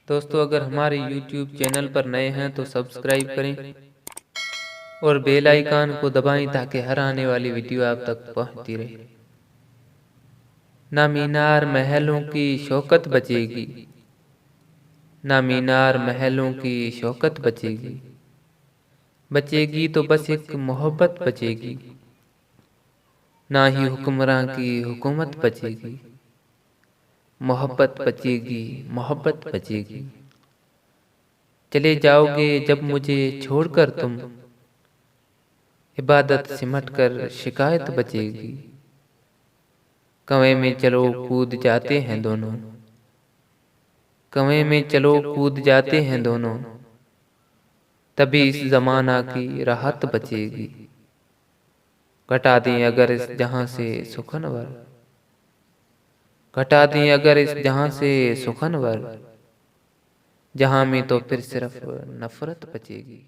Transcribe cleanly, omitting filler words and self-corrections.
दोस्तों, अगर हमारे YouTube चैनल पर नए हैं तो सब्सक्राइब करें और बेल आइकन को दबाएं ताकि हर आने वाली वीडियो आप तक पहुंचती रहे। ना मीनार महलों की शौकत बचेगी, ना मीनार महलों की शौकत बचेगी, बचेगी तो बस एक मोहब्बत बचेगी। ना ही हुक्मरां की हुकूमत बचेगी, मोहब्बत बचेगी, मोहब्बत बचेगी। चले जाओगे जब मुझे छोड़कर तुम, इबादत सिमट कर शिकायत बचेगी। कवें में चलो कूद जाते हैं दोनों, कवें में चलो कूद जाते हैं दोनों, तभी इस जमाना की राहत बचेगी। घटा दें अगर इस जहां से सुखनवर, घटा दें अगर इस जहां से सुखनवर, जहां में तो फिर सिर्फ नफरत बचेगी।